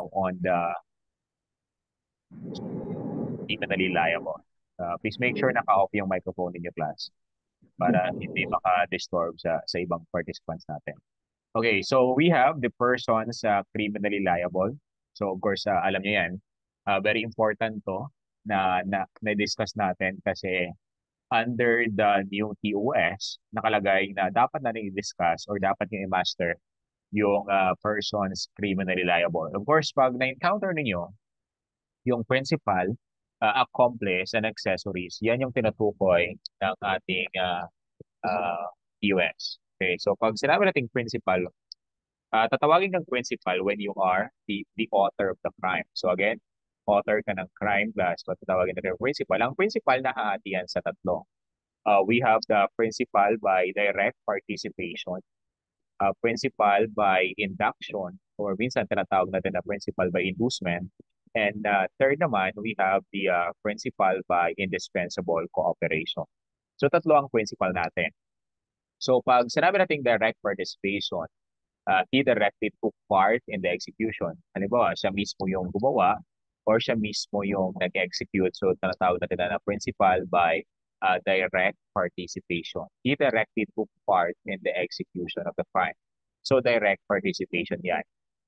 now on the criminally liable. Please make sure naka-off yung microphone ninyo, class, para hindi maka-disturb sa ibang participants natin. Okay, so we have the persons criminally liable. So of course, alam niyo yan. Very important to na-discuss natin kasi under the new TOS, nakalagay na dapat na i-discuss or dapat nyo i-master yung persons criminally liable. Of course, pag na-encounter ninyo yung principal, accomplice, and accessories, yan yung tinutukoy ng ating TOS. Okay, so pag sinabi nating principal, tatawagin kang principal when you are the author of the crime. So again, author ka ng crime class, so tatawagin natin principal. Ang principal na hahati yan sa tatlo. We have the principal by direct participation, principal by induction, or minsan tinatawag natin na principal by inducement. And third naman, we have the principal by indispensable cooperation. So tatlo ang principal natin. So pag sinabi natin direct participation, he directly took part in the execution. Halimbawa, siya mismo yung gumawa or siya mismo yung nag-execute. So tinatawag natin na principal by direct participation. He directly took part in the execution of the crime. So direct participation yan.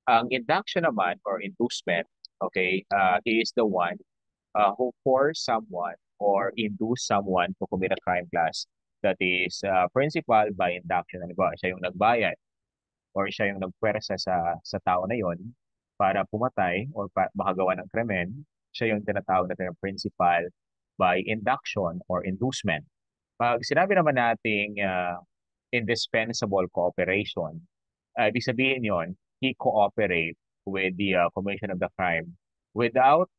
Ang induction naman or inducement, okay, he is the one who force someone or induce someone to commit a crime class. That is principal by induction. Halimbawa, siya yung nagbayad or siya yung nagpwersa sa tao na yon para pumatay or makagawa ng krimen, siya yung tinatawag natin ng principal by induction or inducement. Pag sinabi naman nating indispensable cooperation, ibig sabihin yon, he cooperate with the commission of the crime. Without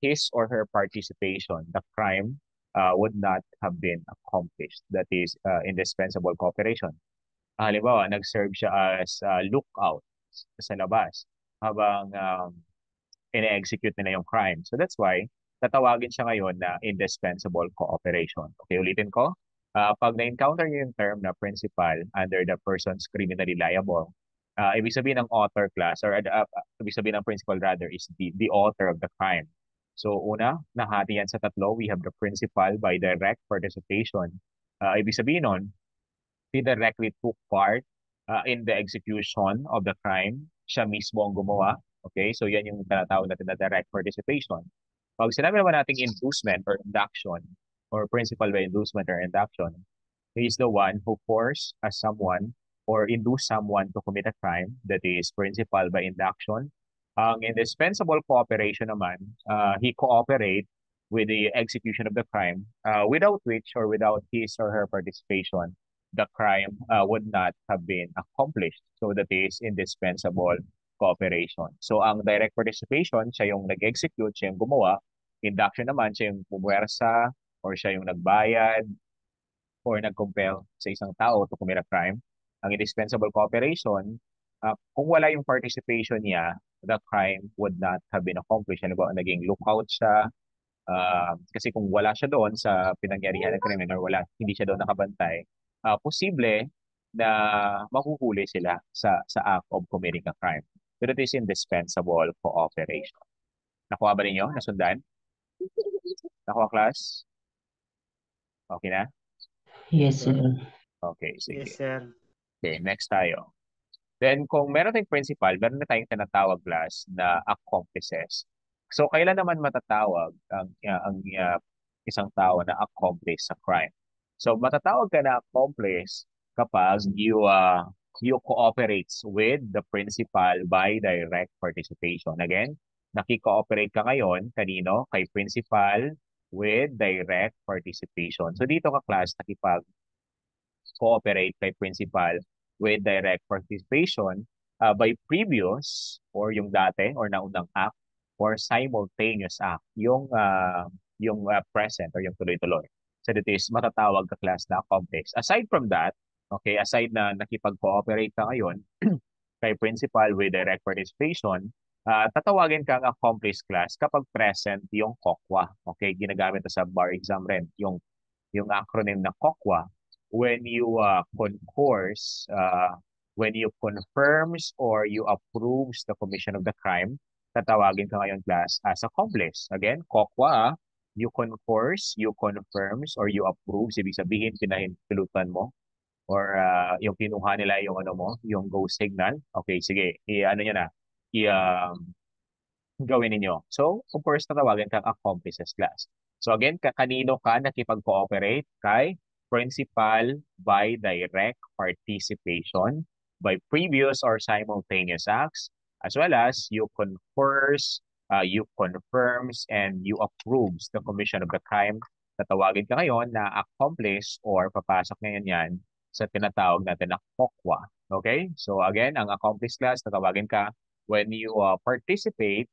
his or her participation, the crime would not have been accomplished. That is indispensable cooperation. Halimbawa, nag-serve siya as lookout sa labas habang ine-execute nila yung crime. So that's why tatawagin siya ngayon na indispensable cooperation. Okay, ulitin ko. Pag na-encounter niyo yung term na principal under the person's criminally liable, ibig sabihin ng author class or ibig sabihin ng principal rather is the author of the crime. So una, nahati yan sa tatlo. We have the principal by direct participation. Ibig sabihin nun, he directly took part in the execution of the crime. Siya mismo ang gumawa. Okay, so yan yung tinatawag natin na direct participation. Pag sinabi naman nating inducement or induction, or principal by inducement or induction, he is the one who force someone or induce someone to commit a crime. That is principal by induction. Ang indispensable cooperation naman, he cooperate with the execution of the crime, without which or without his or her participation, the crime would not have been accomplished. So that is indispensable cooperation. So ang direct participation, siya yung nag-execute, siya yung gumawa. Induction naman, siya yung pumwersa or siya yung nagbayad or nag-compel sa isang tao to commit a crime. Ang indispensable cooperation, kung wala yung participation niya, the crime would not have been accomplished. Ano ba, naging lookout siya, kasi kung wala siya doon sa pinangyarihan ng krimen or hindi siya doon nakabantay, posible na mahuhuli sila sa act of committing a crime. So that is indispensable cooperation. Nakuha ba ninyo? Nasundan? Nakuha, class? Okay na? Yes, sir. Okay, sige. Yes, sir. Okay, next tayo. Then kung meron tayong principal, meron na tayong tinatawag, class, na accomplices. So kailan naman matatawag ang isang tao na accomplice sa crime? So matatawag ka na accomplice kapag you cooperates with the principal by direct participation. Again, nakikooperate ka ngayon kanino? Kay principal with direct participation. So dito ka, class, nakipag-cooperate kay principal with direct participation by previous or yung dati or naunang act or simultaneous act, yung present or yung tuloy-tuloy. So that is matatawag ka, class, na accomplice. Aside from that, okay, aside na nakipag-cooperate ka ngayon kay principal with direct participation, tatawagin kang accomplice, class, kapag present yung COCWA. Okay, ginagamit ito sa bar exam rin, yung acronym na COCWA. When you concourse, when you confirms or you approves the commission of the crime, tatawagin ka ngayon class as accomplice. Again, kokwa, you confers, you confirms, or you approves. Ibig sabihin, pinahintulutan mo or yung kinuha nila yung ano mo, yung go signal. Okay, sige, i-ano nyo na, gawin ninyo. So, of course, tatawagan kang accomplices class. So again, kanino ka nakipag-cooperate? Kay principal by direct participation, by previous or simultaneous acts, as well as you confers, you confirms, and you approves the commission of the crime. Tatawagin ka ngayon na accomplice or papasok ngayon yan sa tinatawag natin na COCWA. Okay? So again, ang accomplice class, tatawagin ka when you participate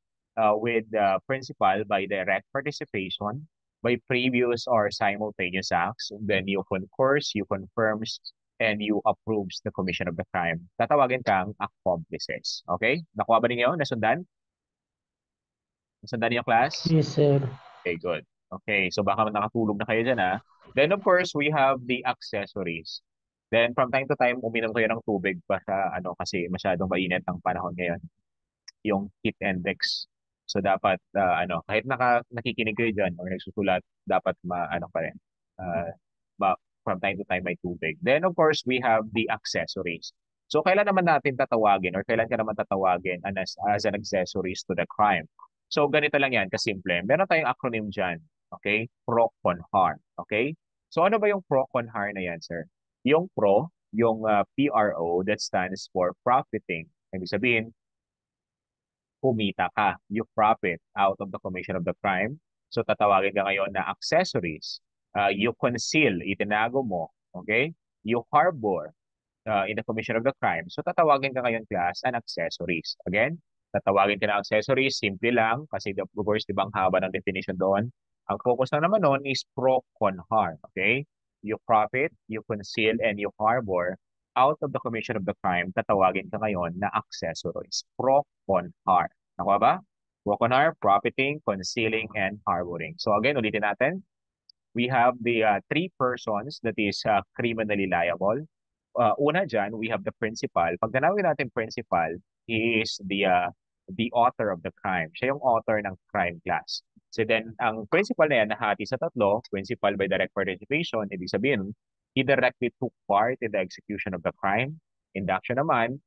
with the principal by direct participation, by previous or simultaneous acts, then you concurs, you confirms, and you approves the commission of the crime. Tatawagin kang accomplices. Okay? Nakuha ba ninyo? Nasundan? Nasundan niyo, class? Yes, sir. Okay, good. Okay, so baka nakatulog na kayo dyan, ha? Then, of course, we have the accessories. Then, from time to time, uminom kayo ng tubig pa sa, ano, kasi masyadong mainit ang panahon ngayon, yung heat index. So dapat kahit nakikinig kayo diyan or nagsusulat, dapat ano pa rin. From time to time may tubig. Then of course, we have the accessories. So kailan naman natin tatawagin or kailan ka naman tatawagin as an accessories to the crime? So ganito lang yan, kasimple. Meron tayong acronym diyan. Okay? Pro, con, har. Okay? So ano ba yung pro, con, har na yan, sir? Yung pro, yung PRO, that stands for profiting. Ibig sabihin, kumita ka, you profit out of the commission of the crime. So tatawagin ka ngayon na accessories. You conceal, itinago mo. Okay? You harbor in the commission of the crime. So tatawagin ka ngayon class an accessories. Again, tatawagin ka na accessories, simple lang, kasi of course, di ba ang haba ng definition doon. Ang focus na naman noon is pro, con, har. Okay? You profit, you conceal, and you harbor out of the commission of the crime, tatawagin ka ngayon na accessories. Pro, con, har. Nakuha ba? Pro, con, har, profiting, concealing, and harboring. So again, ulitin natin. We have the three persons that is criminally liable. Una dyan, we have the principal. Pag tanawin natin principal, he is the author of the crime. Siya yung author ng crime class. So then, ang principal na yan, nahati sa tatlo, principal by direct participation, ibig sabihin, he directly took part in the execution of the crime. Induction naman,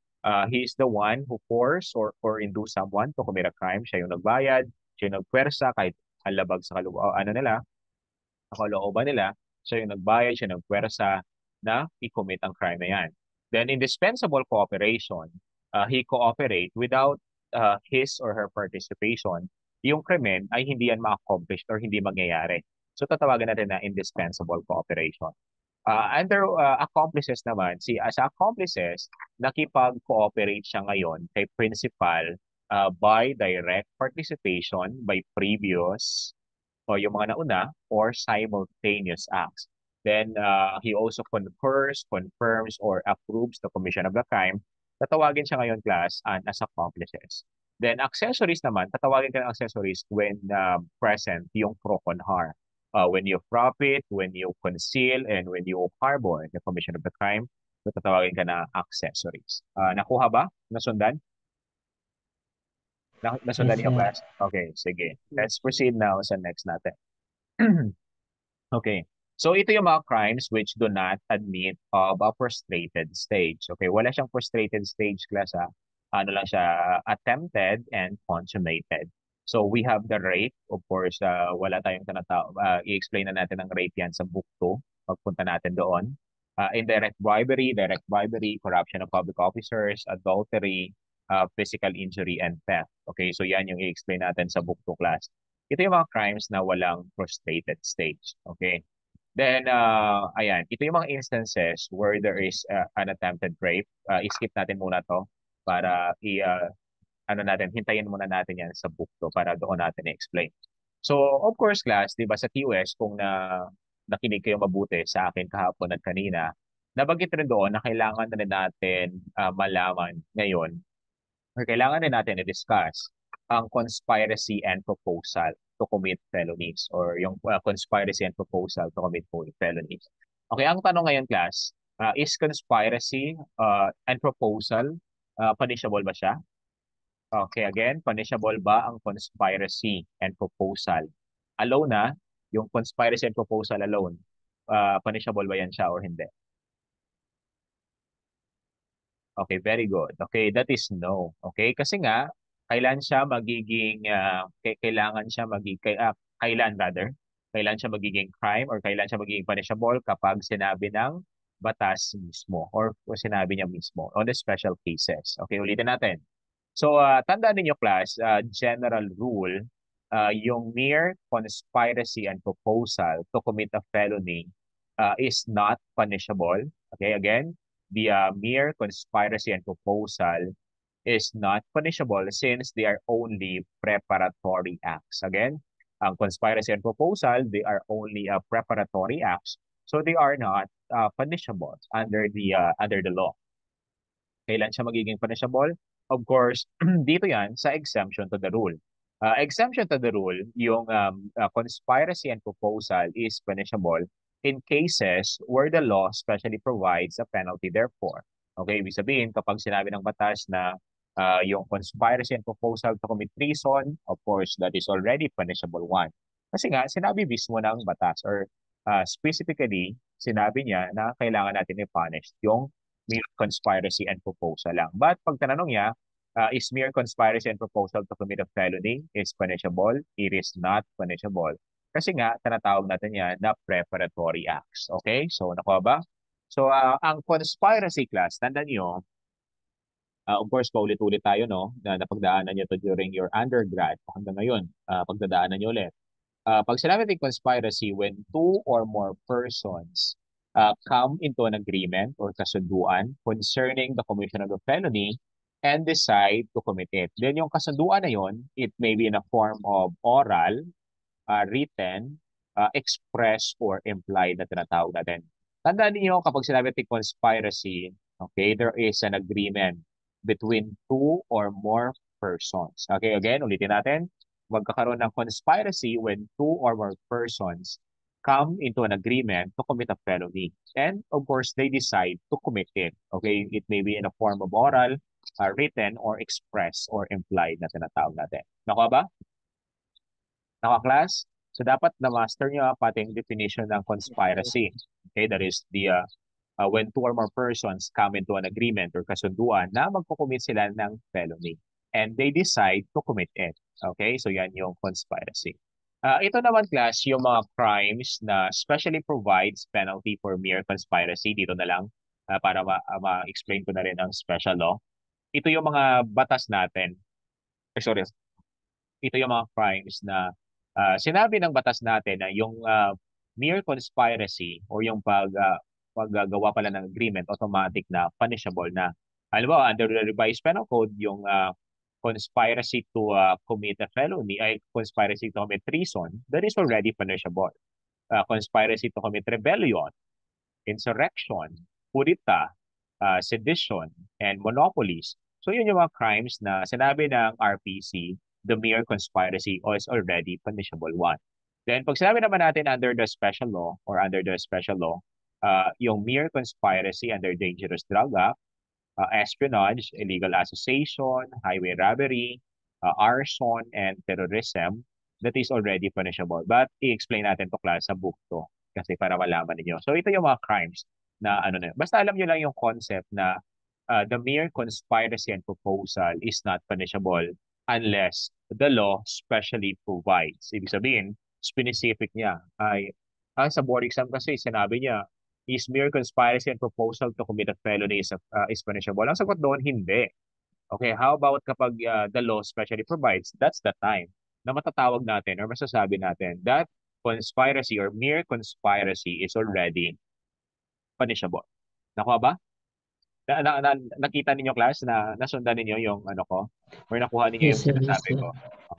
he is the one who force or induce someone to commit a crime. Siya yung nagbayad, siya yung nagpwersa, kahit alabag sa kalooban nila, siya yung nagbayad, siya nagpwersa na i-commit ang crime na yan. Then indispensable cooperation, he cooperate without his or her participation, yung krimen ay hindi yan ma-accomplish or hindi mangyayari. So tatawagan natin na indispensable cooperation. Under accomplices naman, as accomplices, nakipag-cooperate siya ngayon kay principal by direct participation, by previous o yung mga nauna or simultaneous acts. Then he also confers, confirms, or approves the commission of the crime. Tatawagin siya ngayon class as accomplices. Then accessories naman, tatawagin ka ng accessories when present yung pro con har. When you profit, when you conceal, and when you harbor the commission of the crime, so tatawagin ka na accessories. Nakuha ba? Nasundan? Nasundan Yes, niyo sir. class? Okay, sige. Let's proceed now sa next natin. Okay. So ito yung mga crimes which do not admit of a frustrated stage. Okay, wala siyang frustrated stage class ha. Ano lang siya, attempted and consummated. So we have the rape. Of course, wala tayong i-explain na natin ang rape yan sa book 2. Pagpunta natin doon. Indirect bribery, corruption of public officers, adultery, physical injury, and theft. Okay, so yan yung i-explain natin sa book 2 class. Ito yung mga crimes na walang frustrated stage. Okay? Then, ayan, ito yung mga instances where there is an attempted rape. I-skip natin muna to para hintayin muna natin yan sa book to para doon natin i-explain. So, of course, class, di ba sa TUS, kung nakinig kayo mabuti sa akin kahapon at kanina, nabanggit rin doon na kailangan na rin natin malaman ngayon or kailangan din natin i-discuss ang conspiracy and proposal to commit felonies or yung conspiracy and proposal to commit felonies. Okay, ang tanong ngayon class, is conspiracy and proposal punishable ba siya? Okay, again, punishable ba ang conspiracy and proposal? Alone na, yung conspiracy and proposal alone, punishable ba yan siya or hindi? Okay, very good. Okay, that is no. Okay, kasi nga, kailan siya magiging, kailangan siya kailan rather, kailan siya magiging crime or kailan siya magiging punishable kapag sinabi ng batas mismo or sinabi niya mismo on the special cases. Okay, ulitin natin. So, tandaan ninyo class, general rule, yung mere conspiracy and proposal to commit a felony is not punishable. Okay, again, the mere conspiracy and proposal is not punishable since they are only preparatory acts. Again, ang conspiracy and proposal, they are only preparatory acts, so they are not punishable under the law. Kailan siya magiging punishable? Of course, dito yan sa exemption to the rule. Exemption to the rule, yung conspiracy and proposal is punishable in cases where the law specially provides a penalty therefore. Okay, ibig sabihin, kapag sinabi ng batas na yung conspiracy and proposal to commit treason, of course, that is already punishable one. Kasi nga, sinabi mismo ng batas or specifically, sinabi niya na kailangan natin i-punish yung mere conspiracy and proposal lang. But pag tanong niya, is mere conspiracy and proposal to commit a felony is punishable? It is not punishable. Kasi nga, tinatawag natin yan na preparatory acts. Okay? So, nakuha ba? So, ang conspiracy class, tandaan nyo, of course, paulit-ulit tayo, no? Na napagdaanan nyo to during your undergrad hanggang ngayon, pagdadaanan nyo ulit. Pag sinabi natin conspiracy, when two or more persons come into an agreement or kasunduan concerning the commission of a felony and decide to commit it. Then yung kasunduan na yun, it may be in a form of oral, written, express, or implied na tinatawag natin. Tandaan niyo kapag sinabi natin conspiracy, okay, there is an agreement between two or more persons. Okay, again, ulitin natin magkakaroon ng conspiracy when two or more persons come into an agreement to commit a felony. And of course, they decide to commit it. Okay, it may be in a form of oral, written, or express or implied na tinatawag natin. Nakuha ba? Naka-class? So dapat na-master nyo pati yung definition ng conspiracy. Okay, that is the when two or more persons come into an agreement or kasunduan na magkukumit sila ng felony and they decide to commit it. Okay, so yan yung conspiracy. Ito naman class, yung mga crimes na specially provides penalty for mere conspiracy. Dito na lang para ma-explain ko na rin ang special law. Ito yung mga batas natin. Sorry, ito yung mga crimes na sinabi ng batas natin na yung mere conspiracy or yung paggagawa pala ng agreement, automatic na punishable na. Alam mo, under the revised penal code, yung conspiracy to commit a felony, ay conspiracy to commit treason, that is already punishable. Conspiracy to commit rebellion, insurrection, kudita, sedition, and monopolies. So yun yung mga crimes na sinabi ng RPC, the mere conspiracy is already punishable one. Then pag sinabi naman natin under the special law or under the special law, yung mere conspiracy under Dangerous Drug Act, espionage, illegal association, highway robbery, arson, and terrorism, that is already punishable. But i-explain natin to class sa book to kasi para malaman niyo. So ito yung mga crimes na ano na. Basta alam niyo lang yung concept na the mere conspiracy and proposal is not punishable unless the law specially provides. Ibig sabihin, specific niya ay sa board exam kasi sinabi niya is mere conspiracy and proposal to commit a felony is punishable. Ang sagot doon, hindi. Okay, how about kapag the law specially provides, that's the time na matatawag natin or masasabi natin that conspiracy or mere conspiracy is already punishable. Nakuha ba? Nakita ninyo class na nasundan ninyo yung ano ko or nakuha ninyo yung Yes, sir. Yes, sinasabi sir. ko.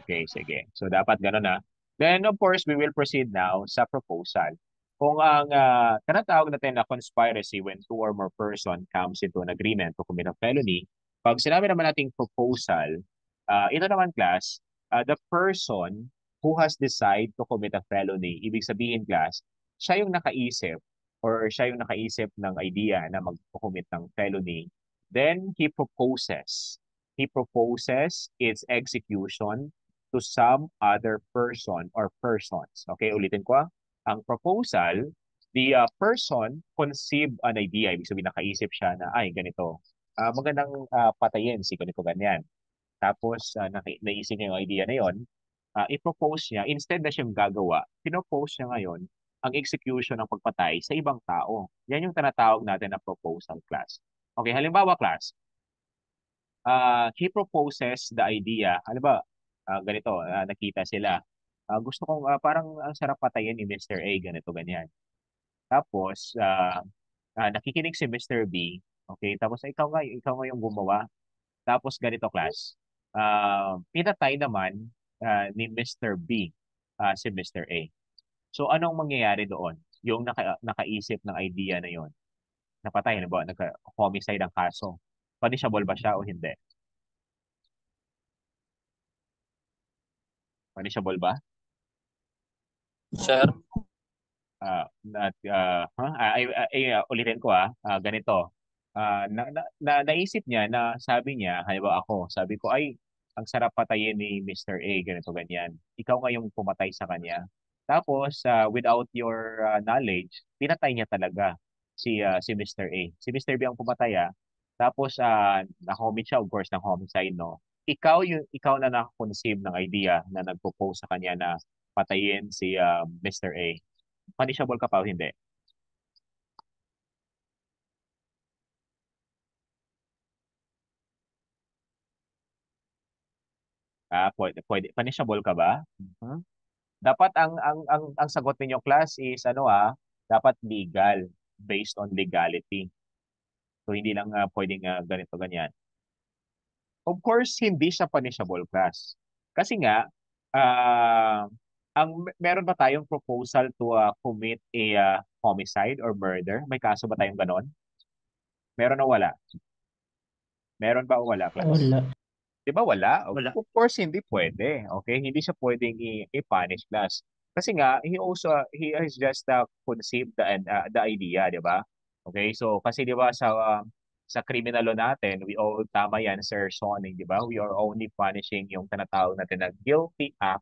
Okay, sige. So dapat gano'n na. Then of course, we will proceed now sa proposal. Kung ang tinatawag natin na conspiracy when two or more person comes into an agreement to commit a felony, pag sinabi naman nating proposal, ito naman class, the person who has decided to commit a felony, ibig sabihin class, siya yung nakaisip or siya yung nakaisip ng idea na mag-commit ng felony, then he proposes. he proposes its execution to some other person or persons. Okay, ulitin ko. Ang proposal, the person conceive an idea. Ibig sabihin, nakaisip siya na, ay, ganito. Magandang patayin si ganito ganyan. Tapos, naisip niya yung idea na yon, i-propose niya, instead na siyang gagawa, pinopose niya ngayon ang execution ng pagpatay sa ibang tao. Yan yung tinatawag natin na proposal class. Okay, halimbawa class, he proposes the idea, ano ba, ganito, nakita sila. Gusto kong, parang ang sarap patayin ni Mr. A, ganito, ganyan. Tapos, nakikinig si Mr. B, okay, tapos ikaw nga yung gumawa. Tapos ganito class, pinatay naman ni Mr. B si Mr. A. So anong mangyayari doon? Yung nakaisip ng idea na yon, napatay, na ba? Nagka-homicide ang kaso. Punishable ba siya o hindi? Punishable ba? Sir? Ulitin ko ganito. Naisip niya na sabi niya, halimbawa ako, sabi ko ay ang sarap patayin ni Mr. A, ganito ganyan. Ikaw nga yung pumatay sa kanya. Tapos without your knowledge, pinatay niya talaga si Mr. A. Si Mr. B ang pumatay. Tapos na-commit siya, of course, ng homicide, no. Ikaw na nakakonceive ng idea na nagpropose sa kanya na patayin si Mr. A. Punishable ka pa o hindi? Pwede. Punishable ka ba? Mhm. Dapat ang sagot ninyo class is dapat legal, based on legality. So hindi lang pwedeng ganito ganyan. Of course, hindi siya punishable class. Kasi nga meron ba tayong proposal to commit a homicide or murder? May kaso ba tayong ganon? Meron o wala? Meron ba o wala, class? Wala. Di ba wala? Wala. Of course, hindi pwede. Okay? Hindi siya pwedeng i-punish plus. Kasi nga, he has just conceived the idea, di ba? Okay? So, kasi di ba sa criminal law natin, tama yan, Sir Sonny, di ba? We are only punishing yung tinatawag natin na guilty act,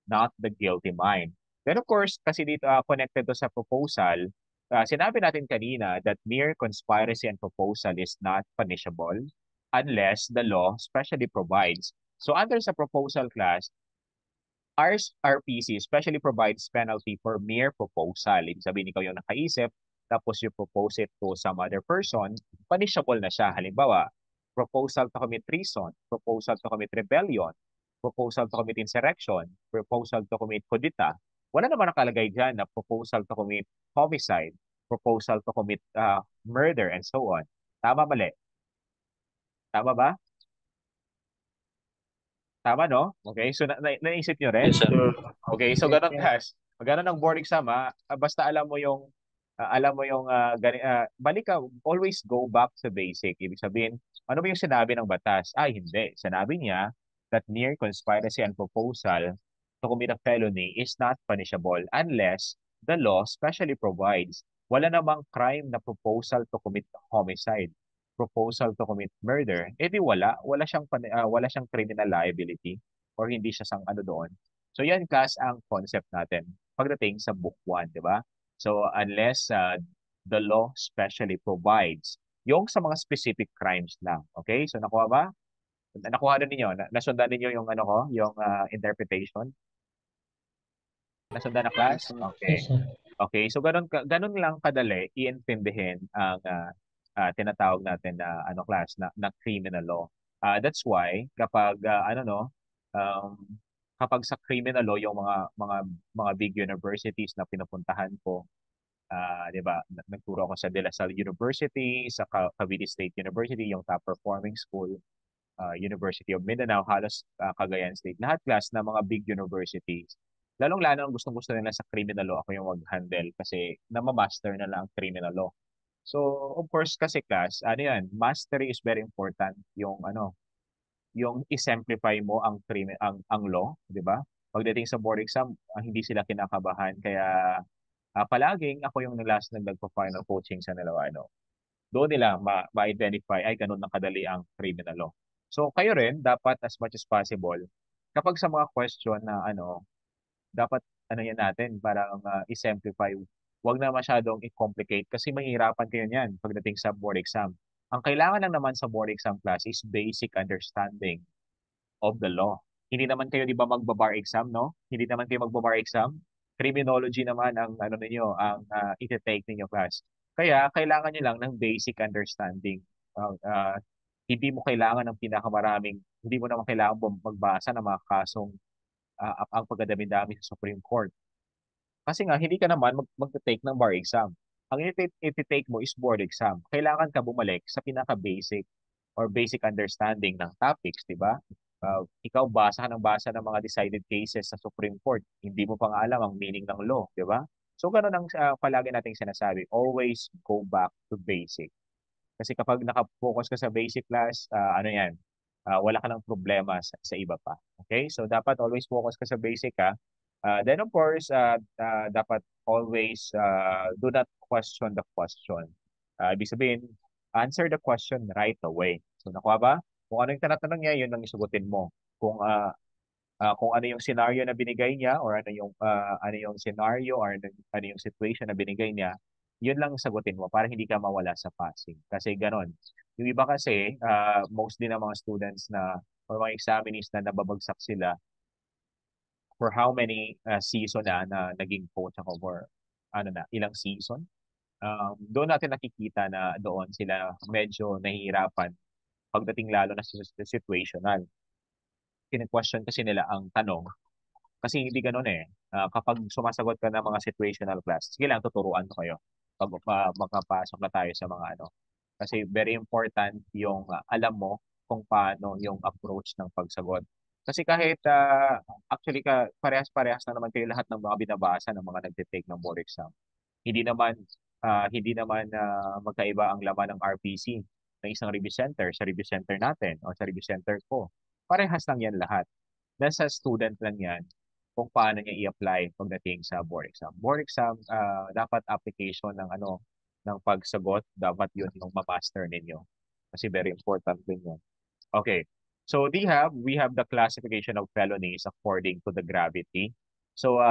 not the guilty mind. Then of course, kasi dito connected to sa proposal, sinabi natin kanina that mere conspiracy and proposal is not punishable unless the law specially provides. So under sa proposal class, RPC especially provides penalty for mere proposal. Ibig sabihin, ikaw yung nakaisip, tapos you propose it to some other person, punishable na siya. Halimbawa, proposal to commit treason, proposal to commit rebellion, proposal to commit insurrection, proposal to commit kudita. Wala naman nakalagay dyan na proposal to commit homicide, proposal to commit murder, and so on. Tama, mali? Tama ba? Tama, no? Okay, so naisip nyo rin? Yes, sir. Okay, so ganun guys. Ganun ang board exam basta alam mo yung balik ka, always go back to basic. Ibig sabihin, ano ba yung sinabi ng batas? Ay, hindi. Sinabi niya that mere conspiracy and proposal to commit a felony is not punishable unless the law specially provides. Wala namang crime na proposal to commit homicide, proposal to commit murder. Eh di wala siyang criminal liability or hindi siya sang ano doon. So yan class ang concept natin pagdating sa book 1, di ba? So unless the law specially provides yung sa mga specific crimes lang. Okay? So nakuha ba? Nakuha na ninyo? Nasundan ninyo yung yung interpretation? Nasundan na class? Okay. Yes, sir. Okay, so ganun lang kadali iintindihin ang tinatawag natin na class na criminal law. That's why kapag um, kapag sa criminal law yung mga big universities na pinupuntahan ko, 'di ba? Nagturo ako sa De La Salle University, sa Cavite State University, yung top performing school, University of Mindanao, halos Cagayan State. Lahat class na mga big universities. Lalong-lalo ang gustong-gusto nila sa criminal law, ako yung mag-handle kasi namamaster na lang ang criminal law. So, of course, kasi class, mastery is very important. Yung i-simplify mo ang law, di ba? Pagdating sa board exam, hindi sila kinakabahan. Kaya, palaging ako yung nagpa-final coaching sa nila, doon nila ma-identify, ay, ganun na kadali ang criminal law. So kayo rin dapat as much as possible kapag sa mga question na dapat ano yan natin parang i-simplify. Huwag na masyadong i-complicate kasi mahihirapan kayo niyan pagdating sa board exam. Ang kailangan lang naman sa board exam class is basic understanding of the law. Hindi naman kayo 'di ba magba-bar exam, no? Hindi naman kayo magba-bar exam. Criminology naman ang ano ninyo, ang ite-take ninyo class. Kaya kailangan niyo lang ng basic understanding. Uh, uh, hindi mo kailangan ng pinakamaraming, hindi mo naman kailangan magbasa ng mga kasong ang pagdadami-dami sa Supreme Court. Kasi nga, hindi ka naman mag-take ng bar exam. Ang iti-take mo is board exam. Kailangan ka bumalik sa pinaka-basic or basic understanding ng topics, di ba? Ikaw, basa ka ng basa ng mga decided cases sa Supreme Court. Hindi mo pa nga alam ang meaning ng law, di ba? So, ganun ang palagi nating sinasabi. Always go back to basic. Kasi kapag nakafocus ka sa basic class, wala ka ng problema sa iba pa. Okay? So, dapat always focus ka sa basic ha. Then of course, dapat always do not question the question. Ibig sabihin, answer the question right away. So nakuha ba? Kung ano yung tinatanong niya, yun ang isugutin mo. Kung ano yung scenario na binigay niya or ano yung scenario or ano yung situation na binigay niya, yun lang sagutin mo para hindi ka mawala sa passing. Kasi ganon. Yung iba kasi, mostly ng mga students na or mga examinees na nababagsak sila, for how many season na naging coach ako for ilang season. Doon natin nakikita na doon sila medyo nahihirapan pagdating lalo na sa situational. Kine-question kasi nila ang tanong kasi hindi ganoon eh. Kapag sumasagot ka ng mga situational class, sige lang tuturuan ko kayo pag makapasok na tayo sa mga ano. Kasi very important yung alam mo kung paano yung approach ng pagsagot. Kasi kahit actually parehas-parehas na naman kayo lahat ng mga binabasa ng mga nagte-take ng board exam. Hindi naman magkaiba ang laman ng RPC ng isang review center sa review center natin o sa review center ko. Parehas lang yan lahat. Nasa student lang yan kung paano niya i-apply pagdating sa board exam. Board exam, dapat application ng pagsagot, dapat yun yung ma-master ninyo. Kasi very important din yun. Okay. So we have the classification of felonies according to the gravity. So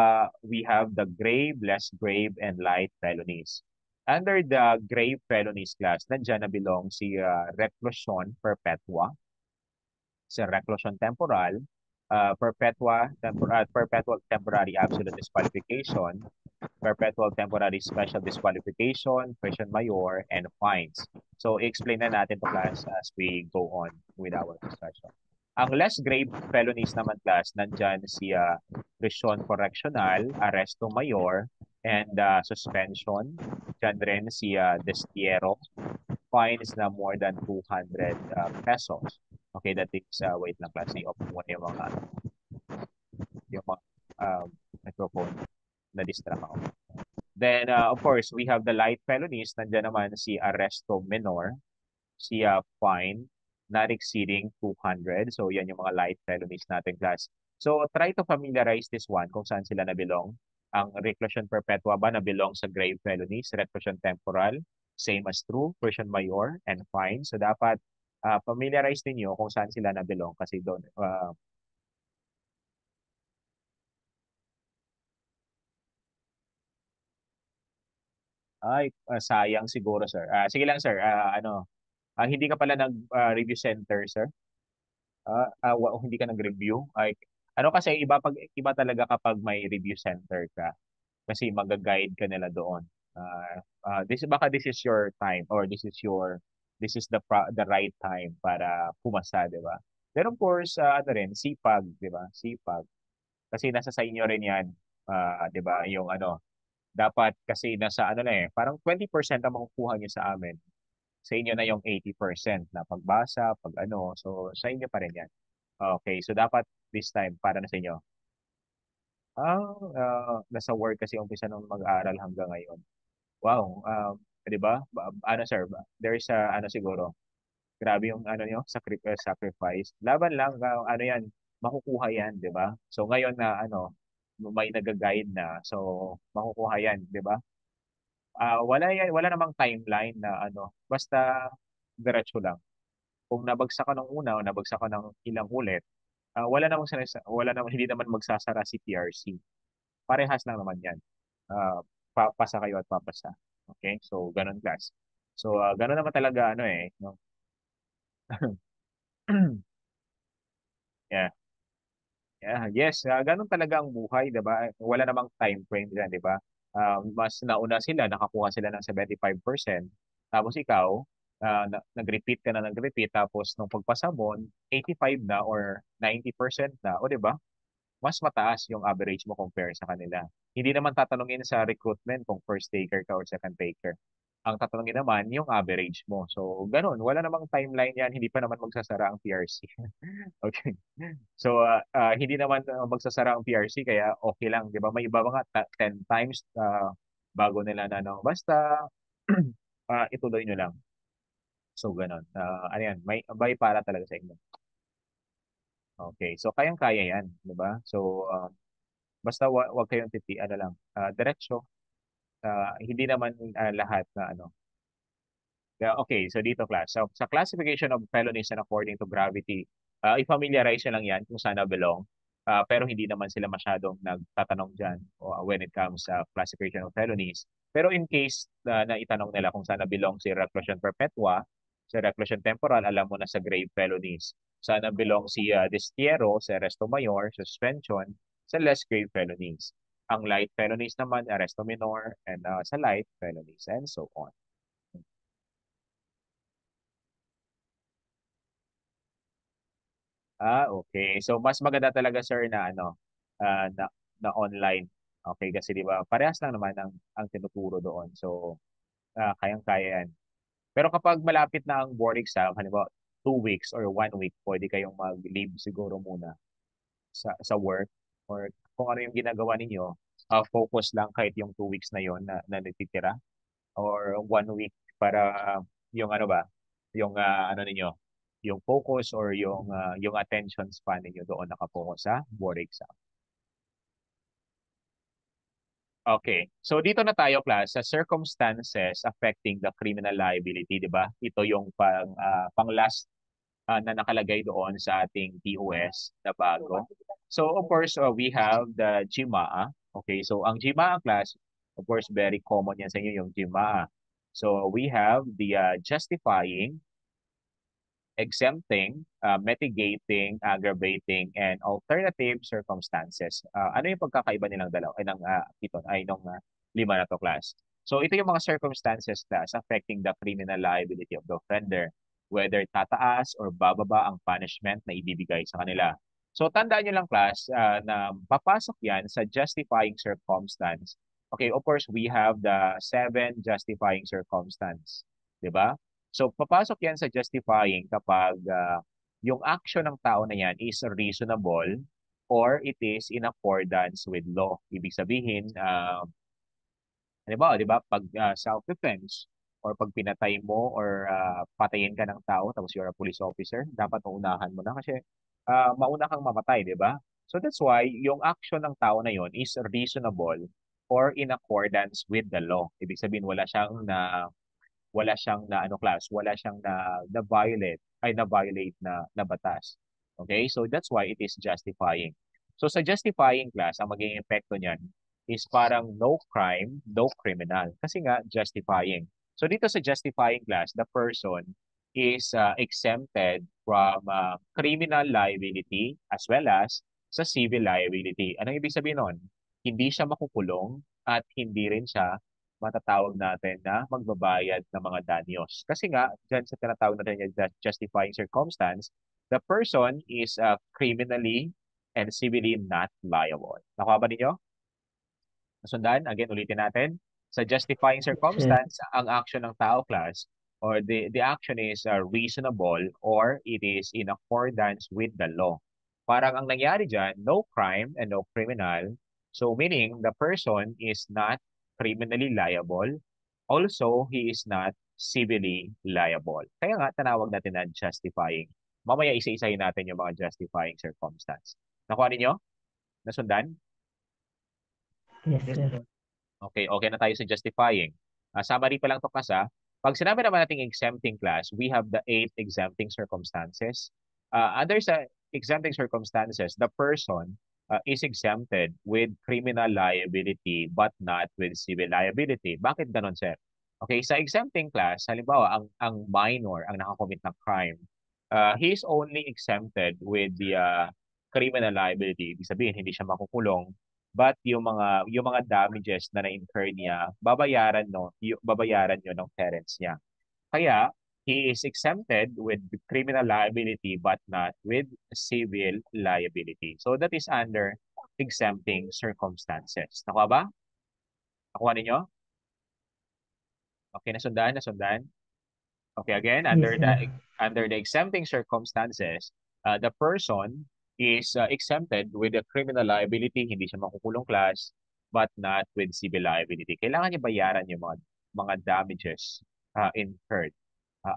we have the grave, less grave, and light felonies. Under the grave felonies class, nandiyan na belong si reclusion perpetua, sa reclusion temporal, perpetual temporary absolute disqualification, perpetual temporary special disqualification, question mayor, and fines. So, explain na natin to class as we go on with our discussion. Ang less grave felonies naman class, nandyan si prison correctional, arresto mayor, and suspension. Diyan rin si destierro, fines na more than 200 pesos. Okay, that is, wait lang class, i-off muna yung mga microphone na distract ako. Then, of course, we have the light felonies. Nandiyan naman si arresto menor, si fine not exceeding 200. So, yan yung mga light felonies natin, class. So, try to familiarize this one kung saan sila nabilong. Ang reclusion perpetua ba nabilong sa grave felonies, reclusion temporal, same as true, question mayor, and fine. So, dapat familiarize ninyo kung saan sila nabilong kasi doon sayang siguro, sir. Sige lang, sir. Hindi ka pala nag-review center, sir? Hindi ka nag-review? Ano kasi iba talaga kapag may review center ka. Kasi mag-guide ka nila doon. This is your time or this is the right time para pumasa, di ba? Then of course, ano rin, sipag, di ba? Sipag. Kasi nasa sa inyo rin yan, di ba? Yung dapat kasi nasa parang 20% ang makukuha niyo sa amin. Sa inyo na yung 80% na pagbasa, pag ano. So, sa inyo pa rin yan. Okay, so dapat this time, para na sa inyo. Nasa work kasi umpisa nung mag-aaral hanggang ngayon. Wow, 'di ba? Ano sir, there is siguro. Grabe yung sacrifice. Laban lang, ano 'yan, makukuha 'yan, 'di ba? So ngayon na may nag-guide na. So makukuha 'yan, 'di ba? Wala namang timeline na basta diretso lang. kung nabagsak ka ng una o nabagsak ka ng ilang ulit, wala namang hindi naman magsasara si PRC. Parehas lang naman 'yan. Pasa kayo at papasa. Okay? So ganun class. So ganun naman talaga ano eh, no? Yeah. Yeah, yes, ganun talaga ang buhay, 'di ba? Wala namang time frame diyan, 'di ba? Mas nauna sila, nakakuha sila ng 75%, tapos ikaw, nag-repeat ka na nag-repeat, tapos nung pagpasa mo, 85 na or 90% na, o 'di ba? Mas mataas yung average mo compare sa kanila. Hindi naman tatanungin sa recruitment kung first taker ka or second taker. Ang tatanungin naman yung average mo. So, ganun. Wala namang timeline yan. Hindi pa naman magsasara ang PRC. Okay. So, hindi naman magsasara ang PRC kaya okay lang. Di ba? May iba mga 10 times bago nila na ano. Basta, ituloy nyo lang. So, ganun. Ano yan? May para talaga sa inyo. Okay. So, kayang-kaya yan. Di ba? So, basta wag kayong ano lang, diretso. Hindi naman lahat na ano. Okay, so dito class. So sa classification of felonies and according to gravity, i-familiarize nyo lang yan kung saan na belong. Pero hindi naman sila masyadong nagtatanong dyan when it comes sa classification of felonies. Pero in case na itanong nila kung saan na belong si reclusion perpetua, si reclusion temporal, alam mo na sa grave felonies. Saan na belong si destierro, sa arresto mayor, suspension, sa less grave felonies. Ang light felonies naman, arresto minor, and sa light felonies, and so on. Okay. So mas maganda talaga sir na ano, na online. Okay, kasi 'di ba? Parehas lang naman ang tinuturo doon. So, kayang-kaya 'yan. Pero kapag malapit na ang board exam, halimbawa 2 weeks or 1 week, pwede kayong mag-leave siguro muna sa work or kung ano yung ginagawa ninyo, focus lang kahit yung 2 weeks na yon na natitira or 1 week para yung ano ba, yung ano ninyo, yung focus or yung attention span ninyo doon nakapokus sa board exam. Okay. So dito na tayo class sa circumstances affecting the criminal liability, 'di ba? Ito yung pang last na nakalagay doon sa ating TOS na bago. So of course, we have the GMA. Okay, so ang GMA class, of course, very common yan sa inyo yung GMA. So we have the justifying, exempting, mitigating, aggravating, and alternative circumstances. Ano yung pagkakaiba nilang dalawa ay ng ito ay nung lima na to class. So ito yung mga circumstances class affecting the criminal liability of the offender, whether tataas or bababa ang punishment na ibibigay sa kanila. So tandaan nyo lang class na papasok yan sa justifying circumstance. Okay, of course, we have the 7 justifying circumstance. 'Di ba? So, papasok yan sa justifying kapag yung action ng tao na yan is reasonable or it is in accordance with law. Ibig sabihin, halimbawa, di ba, pag self-defense or pag pinatay mo or patayin ka ng tao tapos you're a police officer, dapat uunahan mo na kasi mauna kang mamatay, di ba? So that's why yung action ng tao na yon is reasonable or in accordance with the law. Ibig sabihin, wala siyang na ano class, wala siyang na violate ay na violate na batas. Okay? So that's why it is justifying. So sa justifying class, ang magiging epekto niyan is parang no crime, no criminal. Kasi nga justifying. So dito sa justifying class, the person is exempted from criminal liability as well as sa civil liability. Anong ibig sabihin nun? Hindi siya makukulong at hindi rin siya matatawag natin na magbabayad ng mga danyos. Kasi nga, dyan sa tinatawag natin yung justifying circumstance, the person is criminally and civilly not liable. Nakuha ba ninyo? Nasundan? Again, ulitin natin. Sa justifying Sir. circumstance, ang action ng tao class or the action is reasonable or it is in accordance with the law. Parang ang nangyari dyan, no crime and no criminal. So meaning the person is not criminally liable. Also, he is not civilly liable. Kaya nga, tinawag natin na justifying. Mamaya isa-isahin natin yung mga justifying circumstance. Nakuha ninyo? Nasundan? Yes, sir. Okay, okay na tayo sa justifying. Summary pa lang to kas. Pag sinabi naman nating exempting class, we have the 8 exempting circumstances. Under sa exempting circumstances, the person is exempted with criminal liability but not with civil liability. Bakit ganon, sir? Okay, sa exempting class, halimbawa, ang minor ang nakakommit ng crime, he is only exempted with the criminal liability. Ibig sabihin, hindi siya makukulong. But yung mga damages na na-incur niya, babayaran niyo ng parents niya. Kaya he is exempted with criminal liability but not with civil liability. So that is under exempting circumstances. Nakuha ba? Nakuha ninyo? Okay, nasundan, nasundan. Okay, again, Yes, sir. under the exempting circumstances, the person is exempted with the criminal liability, hindi siya makukulong class, but not with civil liability. Kailangan niya bayaran yung mga damages incurred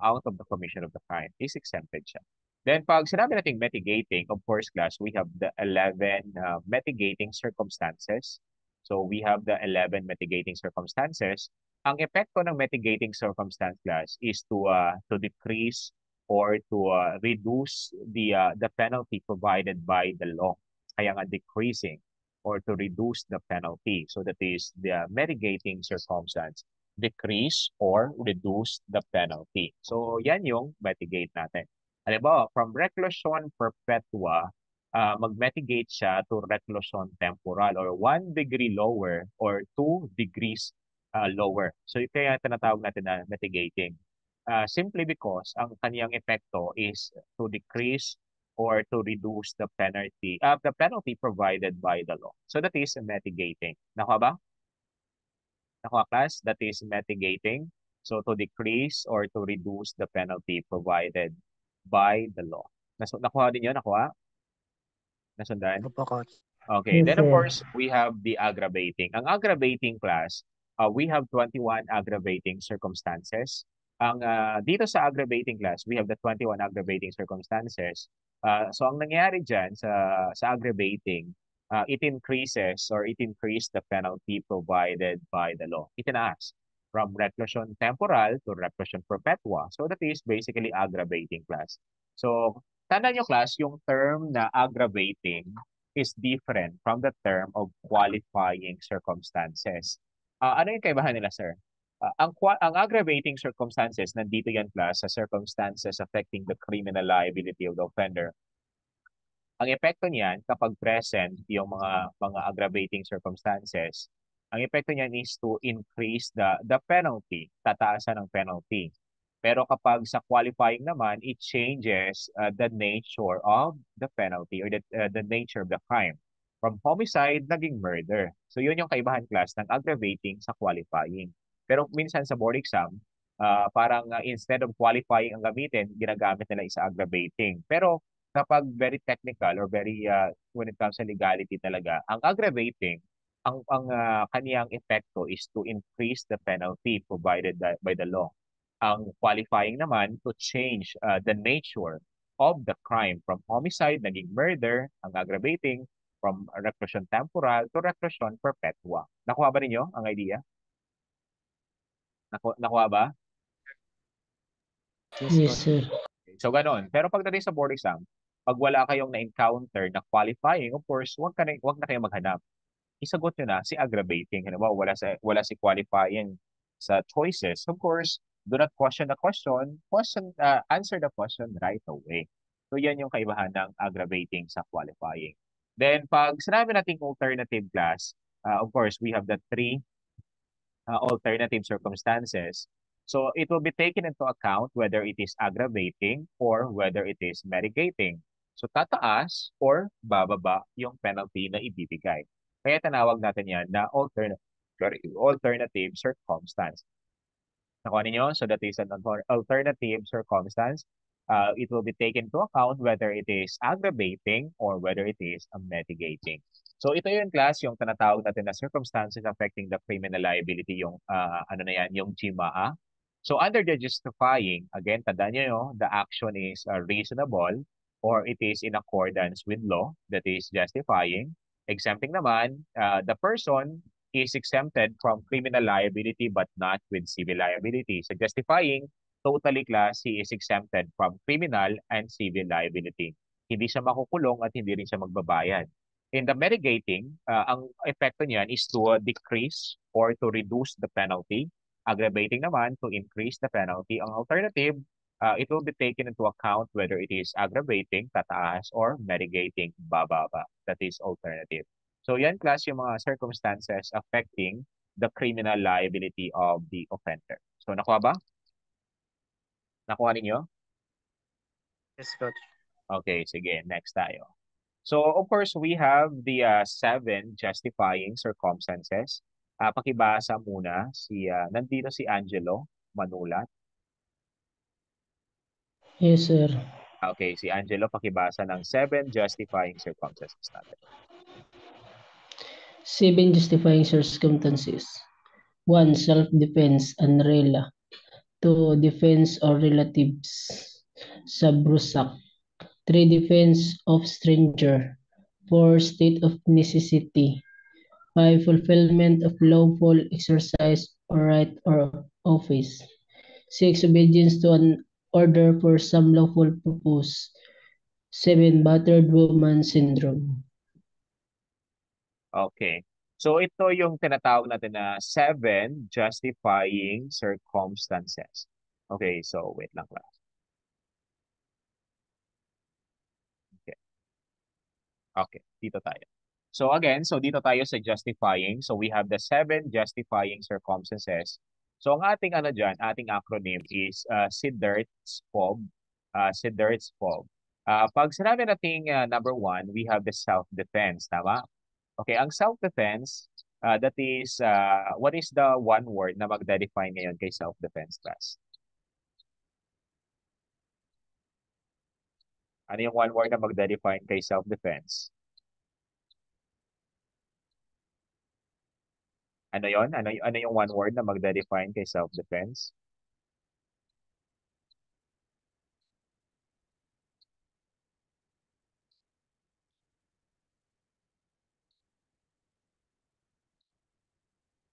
out of the commission of the crime. Is exempted siya. Then pag sinabi natin mitigating, of course, class, we have the 11 mitigating circumstances. So we have the 11 mitigating circumstances. Ang epekto ng mitigating circumstance, class, is to decrease or to reduce the penalty provided by the law. Kaya nga decreasing or to reduce the penalty. So that is the mitigating circumstance. Decrease or reduce the penalty. So yan yung mitigate natin. Halimbawa, from reclusion perpetua, mag-mitigate siya to reclusion temporal or 1 degree lower or 2 degrees lower. So kaya tinatawag natin na mitigating. Simply because ang kaniyang epekto is to decrease or to reduce the penalty provided by the law. So that is mitigating. Nakuha ba? Nakuha, class? That is mitigating. So to decrease or to reduce the penalty provided by the law. Nakuha din yun? Nakuha? Nasundan? Opo, coach. Okay, Yes, then of sir. course, we have the aggravating. Ang aggravating, class, we have 21 aggravating circumstances. Dito sa aggravating, class, we have the 21 aggravating circumstances. So ang nangyari dyan sa aggravating, it increases or it increased the penalty provided by the law. Itinaas from reclusion temporal to reclusion perpetua. So that is basically aggravating, class. So tandaan nyo, class, yung term na aggravating is different from the term of qualifying circumstances. Ano yung kaibahan nila, sir? Ang aggravating circumstances, nandito yan, class, sa circumstances affecting the criminal liability of the offender. Ang epekto niyan kapag present yung mga aggravating circumstances, ang epekto niyan is to increase the penalty, tataasan ng penalty. Pero kapag sa qualifying naman, it changes the nature of the penalty or the nature of the crime. From homicide, naging murder. So yun yung kaibahan, class, ng aggravating sa qualifying. Pero minsan sa board exam, parang instead of qualifying ang gamitin, ginagamit nila isa aggravating. Pero kapag very technical or very when it comes to legality talaga, ang aggravating, ang kaniyang epekto is to increase the penalty provided by the law. Ang qualifying naman to change the nature of the crime from homicide, naging murder, ang aggravating from reclusion temporal to reclusion perpetua. Nakuha ba ninyo ang idea? Nakuha ba? Yes, sir. So, ganon. Pero pagdating sa board exam, pag wala kayong na-encounter na qualifying, of course, wag na kayong maghanap. Isagot nyo na si aggravating. Halimbawa, wala si qualifying sa choices. Of course, do not question the question. Answer the question right away. So, yan yung kaibahan ng aggravating sa qualifying. Then, pag sinabi nating alternative, class, of course, we have the 3 alternative circumstances. So it will be taken into account whether it is aggravating or whether it is mitigating. So tataas or bababa yung penalty na ibibigay. Kaya tinawag natin yan na alternative circumstance. Nakuha ninyo? So that is an alternative circumstance. It will be taken into account whether it is aggravating or whether it is mitigating. So ito yung, class, yung tinatawag natin na circumstances affecting the criminal liability, yung ano na yan, yung GMAA. So under the justifying, again, tandaan nyo, the action is reasonable or it is in accordance with law, that is justifying. Exempting naman, the person is exempted from criminal liability but not with civil liability. So justifying, totally class, he is exempted from criminal and civil liability. Hindi siya makukulong at hindi rin siya magbabayad. In the mitigating, ang epekto niyan is to decrease or to reduce the penalty. Aggravating naman, to increase the penalty. Ang alternative, it will be taken into account whether it is aggravating, tataas, or mitigating, bababa. That is alternative. So yan class yung mga circumstances affecting the criminal liability of the offender. So nakuha ba? Nakuha ninyo? Yes, coach. Okay, sige. Next tayo. So of course, we have the 7 justifying circumstances. Pakibasa muna nandito si Angelo Manulat. Yes, sir. Okay, si Angelo pakibasa ng 7 justifying circumstances natin. 7 justifying circumstances. 1. Self-defense, unrela. 2. Defense or relatives, sabrusak. 3. Defense of stranger. 4. State of necessity. 5. Fulfillment of lawful exercise or right or office. 6. Obedience to an order for some lawful purpose. 7. Battered woman syndrome. Okay. So ito yung tinatawag natin na 7 justifying circumstances. Okay, so wait lang class. Okay. Okay, dito tayo. So again, so dito tayo sa justifying. So we have the 7 justifying circumstances. So ang ating ano dyan, ating acronym is SIDERTS-FOB. SIDERTS-FOB. Pag sinabi nating number 1, we have the self-defense, tama? Okay, ang self-defense, that is, what is the one word na magde-define ngayon kay self-defense class? Ano yung one word na magde-define kay self-defense? Ano yon? Ano yung one word na magde-define kay self-defense?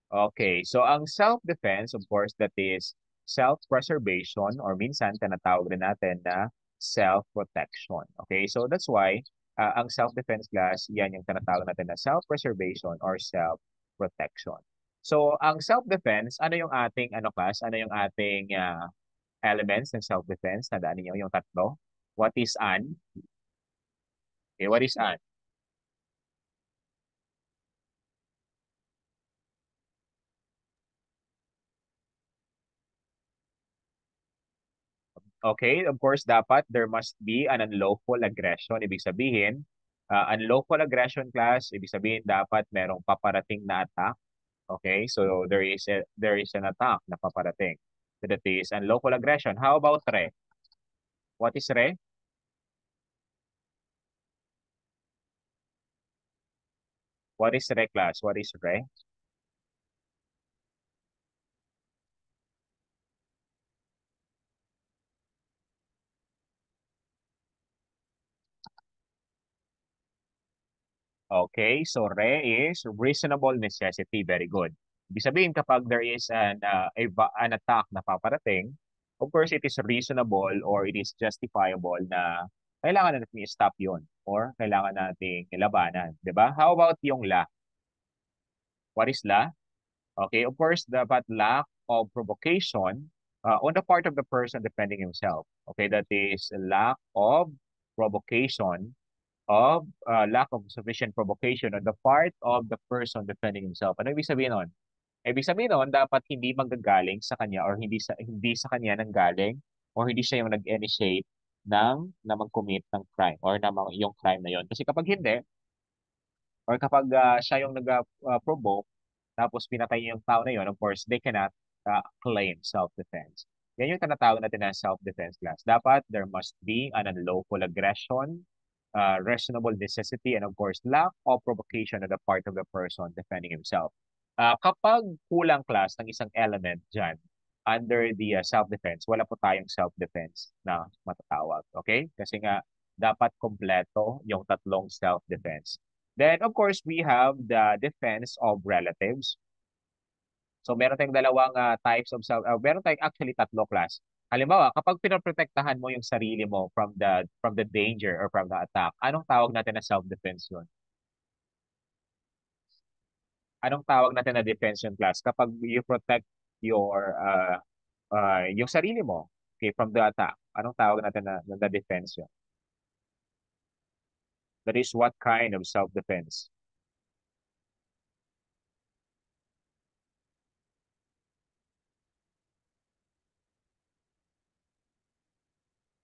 Okay, so ang self-defense, of course, that is self-preservation or minsan tinatawag rin natin na self-protection. Okay, so that's why ang self-defense class, yan yung tinatawag natin na self-preservation or self-protection. So ang self-defense, ano yung ating ano class? Ano yung ating elements ng self-defense? Tandaan niyo yung tatlo. What is an? Okay, what is an? Okay, of course, dapat there must be an unlawful aggression. Ibig sabihin, unlawful aggression class, ibig sabihin dapat merong paparating na attack. Okay, so there is an attack na paparating. So that is unlawful aggression. How about re? What is re? What is re class? What is re? Okay, so re is reasonable necessity. Very good. Ibig sabihin kapag there is an attack na paparating, of course it is reasonable or it is justifiable na kailangan natin i-stop yun or kailangan nating labanan. Diba? How about yung la? What is la? Okay, of course, dapat lack of provocation on the part of the person defending himself. Okay, that is lack of provocation lack of sufficient provocation on the part of the person defending himself. Ano ibig sabihin nun? Ibig sabihin nun, dapat hindi manggagaling sa kanya or hindi sa kanya nanggaling or hindi siya yung nag-initiate na mag-commit ng crime or yung crime na yon. Kasi kapag hindi, or kapag siya yung nag-provoke, tapos pinatay niya yung tao na yon, of course, they cannot claim self-defense. Yan yung tinatawag natin na self-defense class. Dapat there must be an unlawful aggression, reasonable necessity, and of course, lack of provocation on the part of the person defending himself. Kapag kulang class ng isang element dyan, under the self-defense, wala po tayong self-defense na matatawag. Okay? Kasi nga, dapat kompleto yung tatlong self-defense. Then, of course, we have the defense of relatives. So, meron tayong dalawang types of meron tayong actually tatlo class. Halimbawa, kapag pinoprotektahan mo yung sarili mo from the danger or from the attack, anong tawag natin na self-defense yun? Anong tawag natin na defense yun class? Kapag you protect yung sarili mo, okay, from the attack, anong tawag natin na defense yun? That is what kind of self-defense?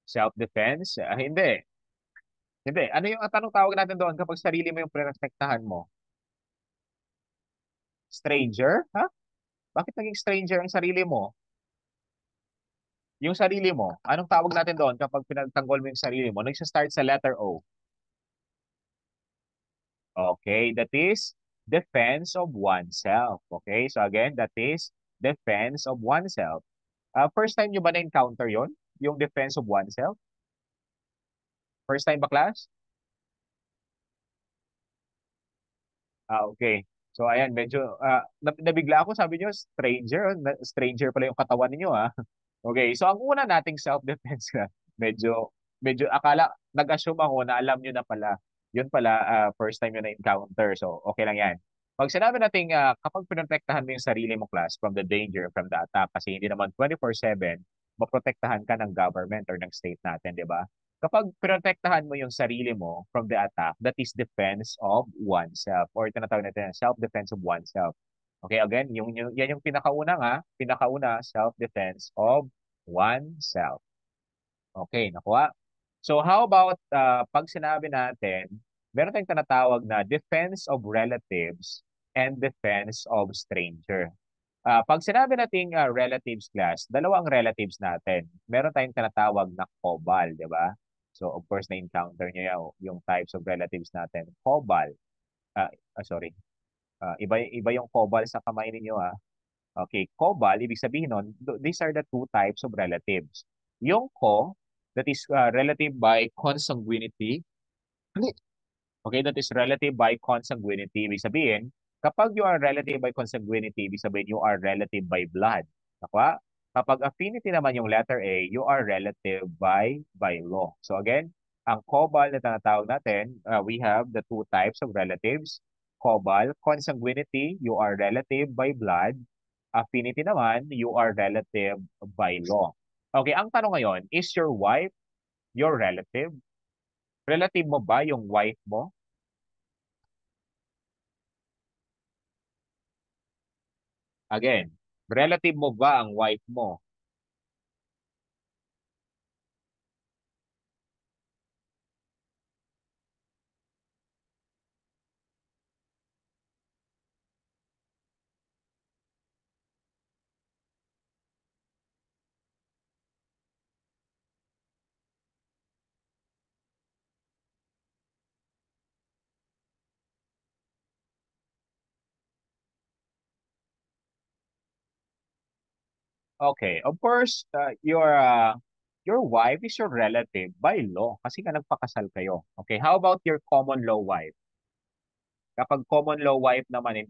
Self-defense? Hindi. Hindi. Anong tawag natin doon kapag sarili mo yung protektahan mo? Stranger? Ha? Bakit naging stranger ang sarili mo? Yung sarili mo, anong tawag natin doon kapag pinagtanggol mo yung sarili mo? Nagsa-start sa letter O. Okay, that is defense of oneself. Okay, so again, that is defense of oneself. First time nyo ba na-encounter yon? Yung defense of oneself? First time ba, class? Okay. So ayan, medyo nabigla ako, sabi niyo stranger pala yung katawan niyo ah. Okay, so ang una nating self-defense medyo akala nag-assume ako na alam niyo na pala. Yun pala first time niyo na encounter. So okay lang 'yan. Pag sinabi nating kapag pinotektahan mo yung sarili mo class from the danger, from the attack kasi hindi naman 24/7 maprotektahan ka ng government or ng state natin, 'di ba? Kapag protektahan mo yung sarili mo from the attack, that is defense of oneself or tinatawag natin self-defense of oneself. Okay, again, yan yung pinakauna, self-defense of oneself. Okay, nakuha. So how about pag sinabi natin, meron tayong tinatawag na defense of relatives and defense of stranger. Pag sinabi nating relatives class, dalawang relatives natin. Meron tayong tinatawag na COBAL, di ba? So, of course, na-encounter nyo yung types of relatives natin. COBAL. Sorry. Iba yung COBAL sa kamay ninyo, ah. Okay, COBAL, ibig sabihin nun, these are the two types of relatives. Yung CO, that is relative by consanguinity. Okay, that is relative by consanguinity. Ibig sabihin, kapag you are relative by consanguinity, ibig sabihin you are relative by blood. Nakwa? Kapag affinity naman yung letter A, you are relative by law. So again, ang COBAL na tinatawag natin, we have the two types of relatives. COBAL, consanguinity, you are relative by blood. Affinity naman, you are relative by law. Okay, ang tanong ngayon, is your wife your relative? Relative mo ba yung wife mo? Again, relative mo ba ang wife mo? Okay, of course, your wife is your relative by law kasi nga nagpakasal kayo. Okay, how about your common law wife? Kapag common law wife naman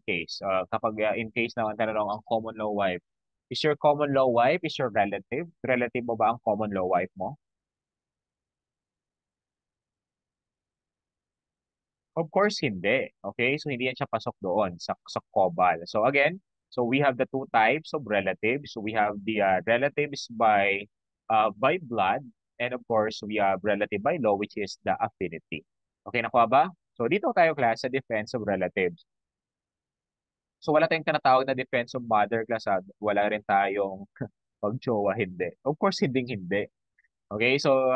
kapag in case naman tanong ang common law wife, is your common law wife is your relative? Relative mo ba ang common law wife mo? Of course, hindi. Okay? So, hindi yan siya pasok doon sa COBAL. So, again, so we have the two types of relatives. So, we have the relatives by blood. And of course, we have relative by law, which is the affinity. Okay, nakuha ba? So, dito tayo class sa defense of relatives. So, wala tayong tinatawag na defense of mother class. Wala rin tayong pag-jowa, hindi. Of course, hindi. Okay, so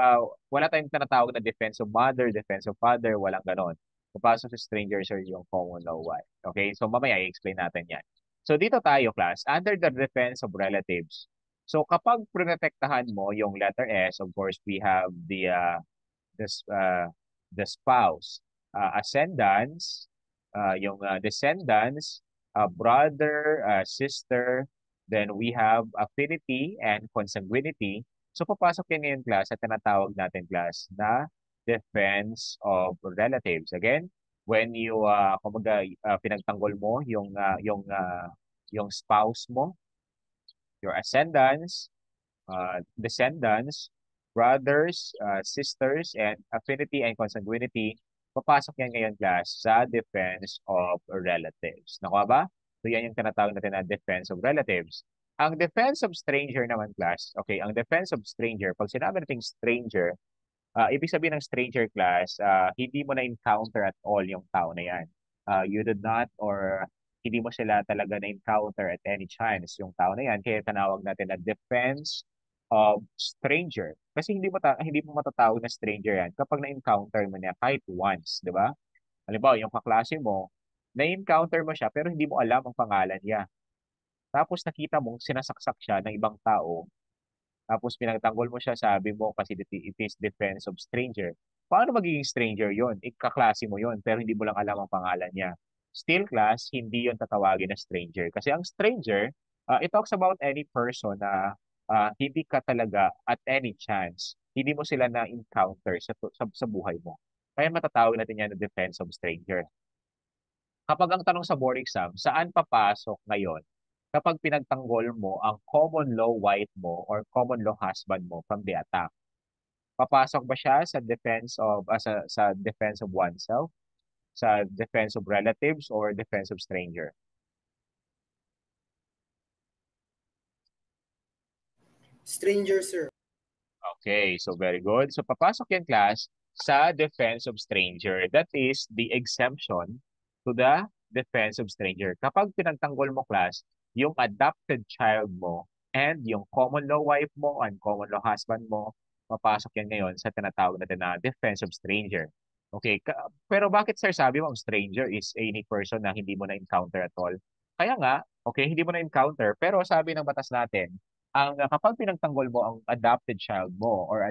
wala tayong tinatawag na defense of mother, defense of father, walang ganon. Papasok sa strangers or yung common law wife. Okay, so mamaya i-explain natin yan. So dito tayo, class, under the defense of relatives. So kapag protektahan mo yung letter S, of course, we have the, uh, the spouse, ascendants, yung descendants, brother, sister, then we have affinity and consanguinity. So papasok yan ngayon class at tinatawag natin class na defense of relatives. Again, when you kumbaga pinagtanggol mo yung spouse mo, your ascendants, descendants, brothers, sisters, and affinity and consanguinity, papasok yan ngayon class sa defense of relatives. Nakuha ba? So yan yung tinatawag natin na defense of relatives. Ang defense of stranger naman class, okay, ang defense of stranger, pag sinabi natin stranger, ibig sabihin ng stranger class, hindi mo na-encounter at all yung tao na yan. You did not or hindi mo sila talaga na-encounter at any chance yung tao na yan. Kaya tinawag natin na defense of stranger. Kasi hindi mo matatawag na stranger yan kapag na-encounter mo niya kahit once, di ba? Halimbawa, yung kaklase mo, na-encounter mo siya pero hindi mo alam ang pangalan niya. Tapos nakita mong sinasaksak siya ng ibang tao, tapos pinagtanggol mo siya, sabi mo kasi it is defense of stranger. Paano magiging stranger yon? Ikaklase mo yon, pero hindi mo lang alam ang pangalan niya. Still class, hindi yon tatawagin na stranger. Kasi ang stranger, it talks about any person na hindi ka talaga at any chance, hindi mo sila na-encounter sa buhay mo. Kaya matatawag natin yan na defense of stranger. Kapag ang tanong sa board exam, saan papasok ngayon kapag pinagtanggol mo ang common law wife mo or common law husband mo from the attack? Papasok ba siya sa defense of sa defense of oneself, sa defense of relatives, or defense of stranger? Stranger, sir. Okay, so very good. So papasok yan class sa defense of stranger. That is the exemption to the defense of stranger. Kapag pinagtanggol mo class, yung adopted child mo and yung common law wife mo and common law husband mo, papasok yan ngayon sa tinatawag natin na defense of stranger. Okay, pero bakit sir sabi mo ang stranger is any person na hindi mo na-encounter at all? Kaya nga, okay, hindi mo na-encounter, pero sabi ng batas natin, kapag pinagtanggol mo ang adopted child mo or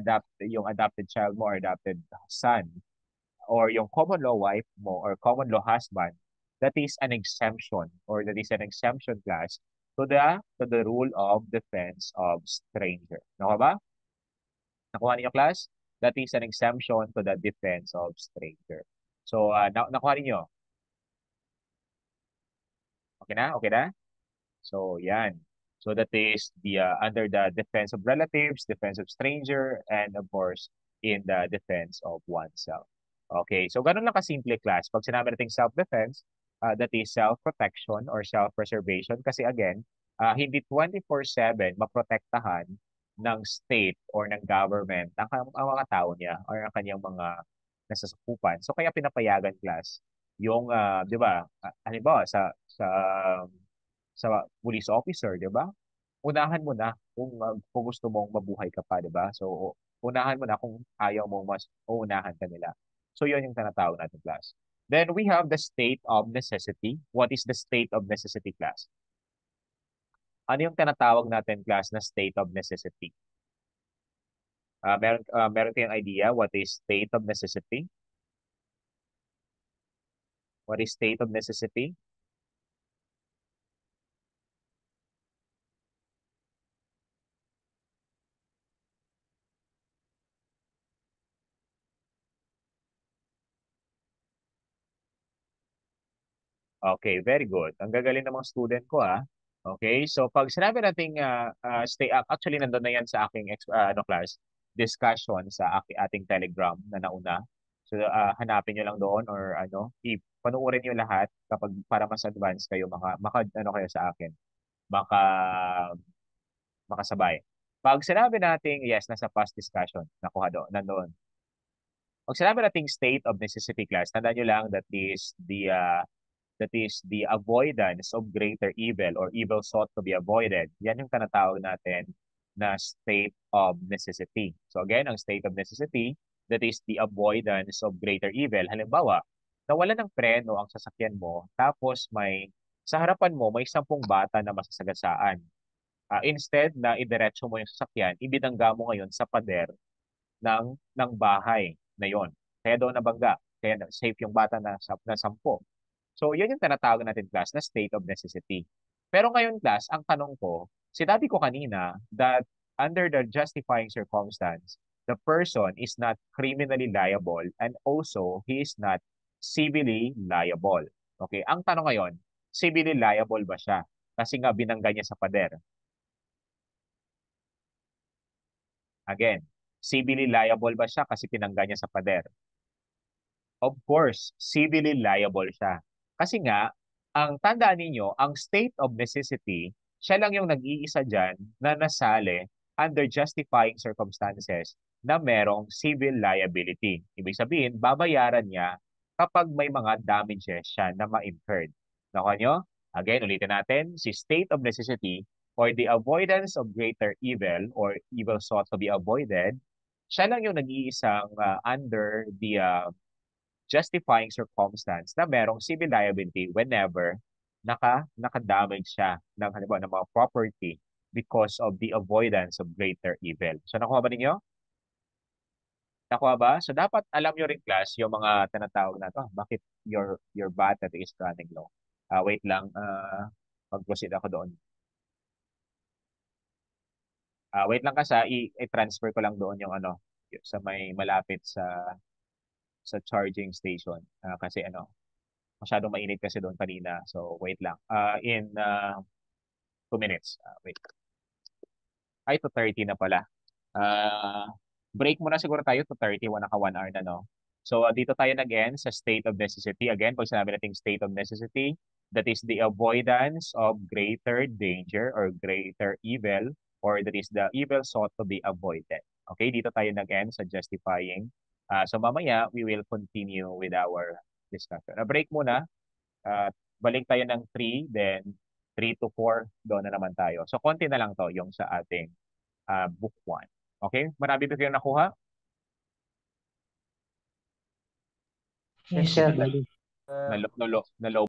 yung adopted child mo or adopted son or yung common law wife mo or common law husband, that is an exemption or that is an exemption class to the rule of defense of stranger. Nakuha ba? Nakuha niyo class? That is an exemption to the defense of stranger. So, nakuha niyo? Okay na? Okay na? So, yan. So that is the under the defense of relatives, defense of stranger, and of course, in the defense of oneself. Okay, so ganun lang kasimple class. Pag sinabi natin self-defense, that is self-protection or self-preservation. Kasi again, hindi 24/7 maprotektahan ng state or ng government ang mga tao niya or ang kanyang mga nasasakupan. So kaya pinapayagan class yung, di ba, halimbawa sa police officer, 'di ba? Unahan mo na kung gusto mong mabuhay ka pa, 'di ba? So unahan mo na kung ayaw mo mas uunahan ka nila. So 'yun yung tinatawag natin class. Then we have the state of necessity. What is the state of necessity class? Ano yung tinatawag natin class na state of necessity? Meron kayong idea what is state of necessity? What is state of necessity? Okay, very good. Ang gagaling ng mga student ko ah. Okay, so pag sinabi nating stay up, actually nandun na yan sa aking class, discussion sa ating Telegram na nauna. So hanapin nyo lang doon or panuorin nyo lahat kapag para mas advance kayo kayo sa akin. Maka makasabay. Pag sinabi nating yes, nasa past discussion, nakuha doon, nandoon. Pag sinabi nating state of necessity class, tandaan nyo lang that is the avoidance of greater evil or evil sought to be avoided. Yan yung tinatawag natin na state of necessity. So again, ang state of necessity, that is the avoidance of greater evil. Halimbawa, nawala ng preno ang sasakyan mo, tapos sa harapan mo, may 10 bata na masasagasaan. Instead na idiretso mo yung sasakyan, ibidangga mo ngayon sa pader ng bahay na yon. Kaya doon nabangga. Kaya safe yung bata na 10. So, yun yung tinatawag natin class na state of necessity. Pero ngayon class, ang tanong ko, sinabi ko kanina that under the justifying circumstance, the person is not criminally liable and also he is not civilly liable. Okay, ang tanong ngayon, civilly liable ba siya? Kasi nga binangga niya sa pader. Again, civilly liable ba siya kasi pinangga niya sa pader? Of course, civilly liable siya. Kasi nga, ang tandaan ninyo, ang state of necessity, siya lang yung nag-iisa dyan na nasali under justifying circumstances na merong civil liability. Ibig sabihin, babayaran niya kapag may mga damages siya na ma-incurred. Nakuha nyo? Again, ulitin natin, si state of necessity or the avoidance of greater evil or evil sought to be avoided, siya lang yung nag-iisang under the justifying circumstance na merong civil liability whenever naka-damage siya ng halimbawa ng mga property because of the avoidance of greater evil. So nakuha ba ninyo? Nakuha ba? So dapat alam nyo rin class yung mga tinatawag na to. Bakit your battery is running low? Wait lang. Mag-proceed ako doon. Wait lang kasi i-transfer ko lang doon yung ano sa may malapit sa charging station. Kasi ano, masyadong mainit kasi doon kanina. So, wait lang. In 2 minutes. Wait. Ay, 2:30 na pala. Break muna siguro tayo. 2:30. Naka 1 hour na, no? So, dito tayo nag-end sa state of necessity. Again, pag sinabi natin state of necessity, that is the avoidance of greater danger or greater evil or that is the evil sought to be avoided. Okay, dito tayo nag-end sa justifying. So, mamaya, we will continue with our discussion. Break muna. Balik tayo ng 3, then 3 to 4, doon na naman tayo. So, konti na lang to yung sa ating book 1. Okay? Marami ba kayong nakuha? Yes, sir. Nalo